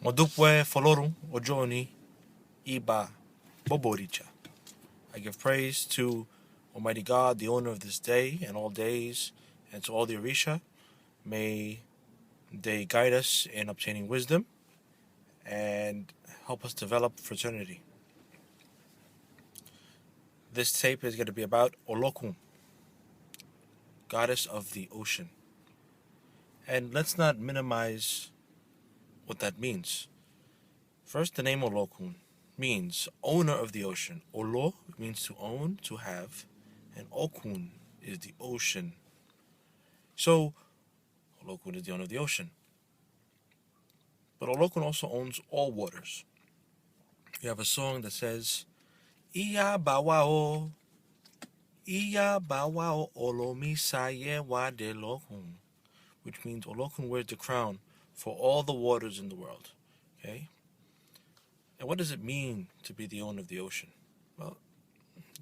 Modupwe Folorun Ojoni Iba Boboricha. I give praise to Almighty God, the owner of this day and all days, and to all the Orisha. May they guide us in obtaining wisdom and help us develop fraternity. This tape is going to be about Olokun, goddess of the ocean. And let's not minimize what that means. First, the name Olokun means owner of the ocean. Olo means to own, to have, and Okun is the ocean. So, Olokun is the owner of the ocean. But Olokun also owns all waters. You have a song that says, Iya bawao, Iya bawao olomi saye wa de lokun, which means Olokun wears the crown for all the waters in the world. Okay? And what does it mean to be the owner of the ocean? Well,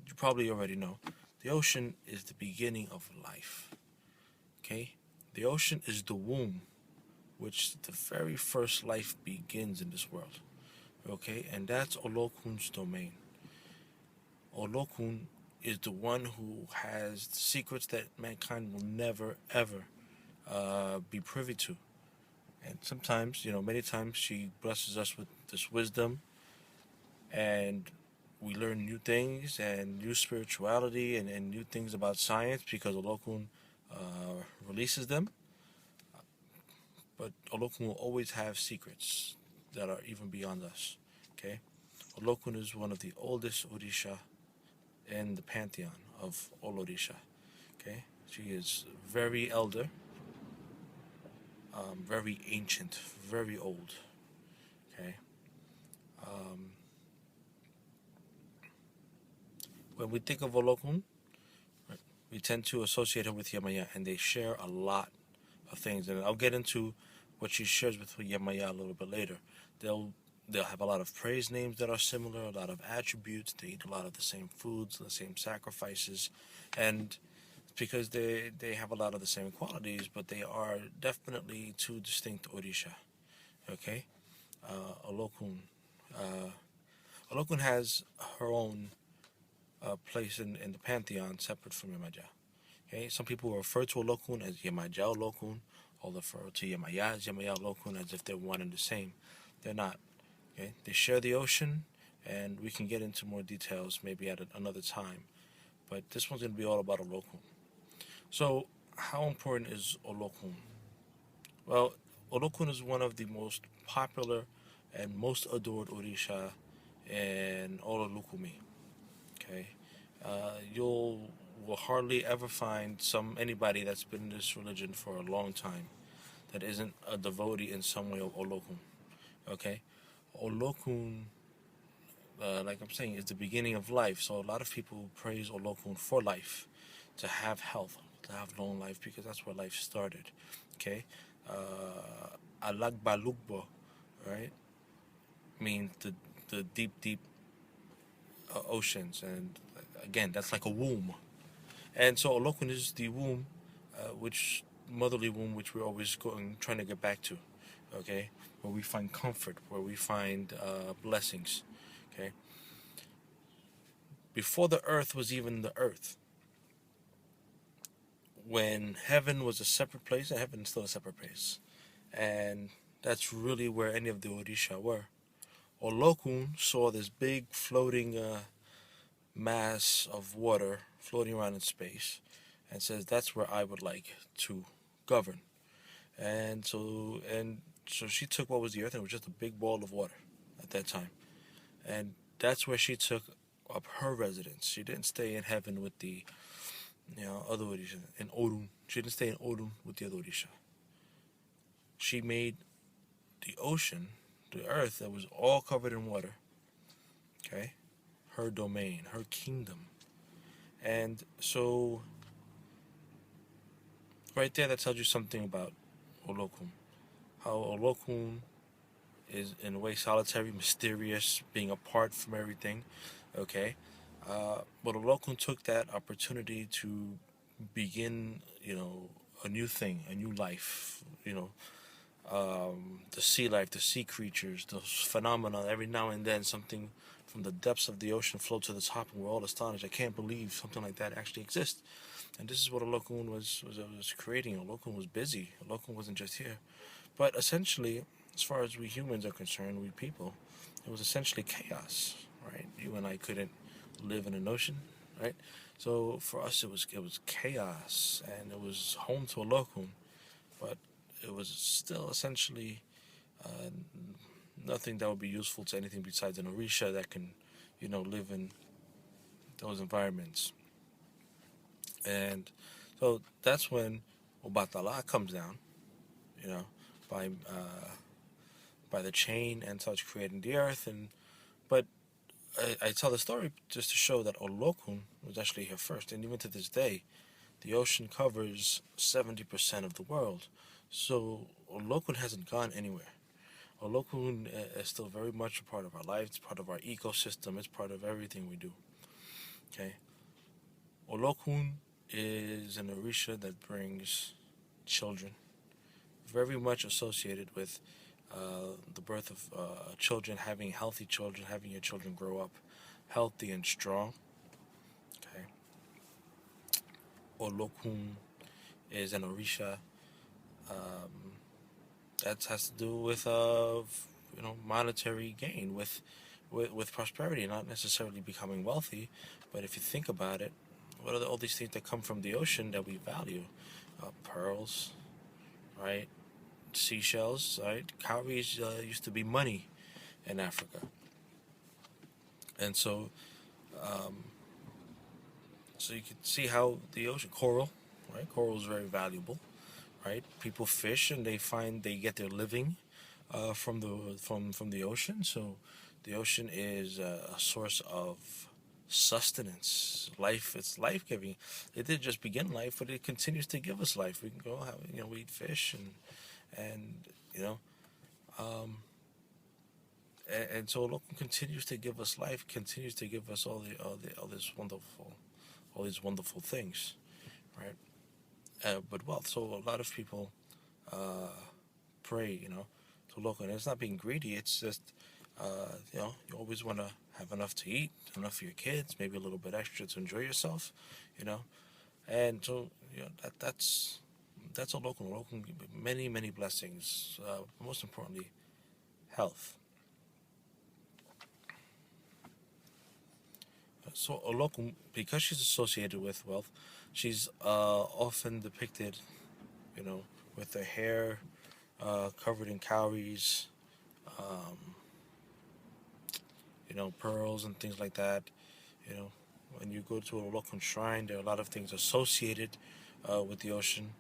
you probably already know. The ocean is the beginning of life. Okay? The ocean is the womb which the very first life begins in this world. Okay? And that's Olokun's domain. Olokun is the one who has secrets that mankind will never, ever be privy to. And sometimes, many times she blesses us with this wisdom and we learn new things and new spirituality and new things about science because Olokun releases them. But Olokun will always have secrets that are even beyond us. Okay? Olokun is one of the oldest Orisha in the pantheon of all Orisha. Okay? She is very elder, very ancient, very old. Okay? Um, when we think of Olokun, we tend to associate her with Yamaya, and they share a lot of things. And I'll get into what she shares with Yamaya a little bit later. They'll have a lot of praise names that are similar, a lot of attributes. They eat a lot of the same foods, the same sacrifices, and because they have a lot of the same qualities, but they are definitely two distinct Orisha. Okay, Olokun. Olokun has her own place in the pantheon, separate from Yamaja. Okay, some people refer to Olokun as Yamaja Olokun, or refer to Yamaya as Yamaya Olokun as if they're one and the same. They're not. Okay, they share the ocean, and we can get into more details maybe at another time. But this one's going to be all about Olokun. So, how important is Olokun? Well, Olokun is one of the most popular and most adored Orisha in all of Lukumi. Okay, you'll will hardly ever find anybody that's been in this religion for a long time that isn't a devotee in some way of Olokun. Okay, Olokun, like I'm saying, is the beginning of life. So a lot of people praise Olokun for life, to have health, to have long life, because that's where life started. Okay, Alagbalugbo, right, means the deep, deep oceans, and again, that's like a womb. And so Olokun is the womb, which motherly womb, which we're always trying to get back to. Okay, where we find comfort, where we find blessings. Okay, before the earth was even the earth, when heaven was a separate place, and heaven is still a separate place, and that's really where any of the Orisha were. Olokun saw this big floating mass of water floating around in space, and says that's where I would like to govern. And so she took what was the earth, and it was just a big ball of water at that time, and that's where she took up her residence. She didn't stay in heaven with the other Orisha in Orun. She didn't stay in Orun with the other Orisha. She made the ocean, the earth that was all covered in water, okay, her domain, her kingdom. And so right there, that tells you something about Olokun. How Olokun is in a way solitary, mysterious, being apart from everything. Okay, but Olokun took that opportunity to begin, a new thing, a new life. the sea life, the sea creatures, those phenomena. Every now and then, something from the depths of the ocean floats to the top, and we're all astonished. I can't believe something like that actually exists. And this is what Olokun was creating. Olokun was busy. Olokun wasn't just here, but essentially, as far as we humans are concerned, we people, it was essentially chaos, right? You and I couldn't live in an ocean, right? So for us, it was chaos, and it was home to Olokun, but it was still essentially uh, nothing that would be useful to anything besides an Orisha that can, live in those environments. And so that's when Obatala comes down, you know, by by the chain and starts creating the earth. And but I tell the story just to show that Olokun was actually here first, and even to this day, the ocean covers 70% of the world. So Olokun hasn't gone anywhere. Olokun is still very much a part of our life. It's part of our ecosystem. It's part of everything we do. Okay. Olokun is an orisha that brings children, very much associated with the birth of children, having healthy children, having your children grow up healthy and strong. Okay. Olokun is an orisha um, that has to do with monetary gain, with prosperity, not necessarily becoming wealthy. But if you think about it, what are all these things that come from the ocean that we value? Pearls, right? Seashells, right? Cowries used to be money in Africa, and um, so you can see how the ocean coral, right? Coral is very valuable, right? People fish and they get their living from the ocean. So the ocean is a source of sustenance, life. It's life giving. It didn't just begin life, but it continues to give us life. We can go have we eat fish and you know um, and so Olokun continues to give us life, continues to give us all these wonderful things, right? But wealth. So a lot of people uh, pray, to Olokun. And it's not being greedy. It's just you always want to have enough to eat, enough for your kids, maybe a little bit extra to enjoy yourself, you know. And so that's Olokun. Olokun many blessings. Most importantly, health. So Olokun, because she's associated with wealth, she's often depicted, you know, with her hair covered in cowries, um, pearls and things like that. You know, when you go to a Olokun shrine, there are a lot of things associated with the ocean,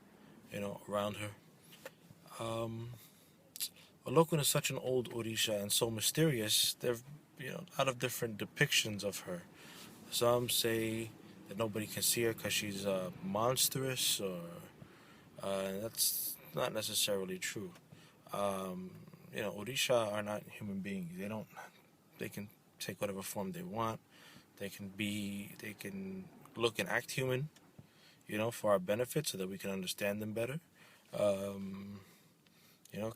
around her. Um, Olokun is such an old Orisha and so mysterious. There are, a lot of different depictions of her. Some say that nobody can see her because she's monstrous, or that's not necessarily true. Um, Orisha are not human beings. They don't. They can take whatever form they want. They can look and act human, for our benefit so that we can understand them better. Um,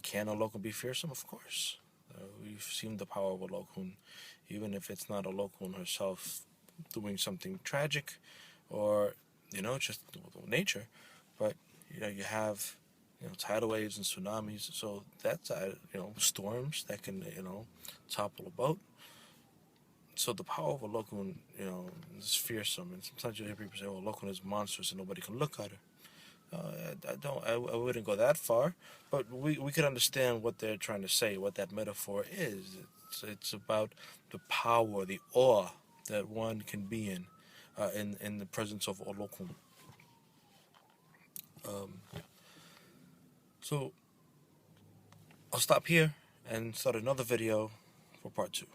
can Olokun be fearsome? Of course. We've seen the power of Olokun, even if it's not Olokun herself doing something tragic or, just nature. But, you have, tidal waves and tsunamis. So that's, storms that can, topple a boat. So the power of Olokun, is fearsome. And sometimes you hear people say, "Oh, Olokun is monstrous and nobody can look at her." I don't. I wouldn't go that far, but we could understand what they're trying to say, what that metaphor is. It's about the power, the awe that one can be in the presence of Olokun. Um, so I'll stop here and start another video for part 2.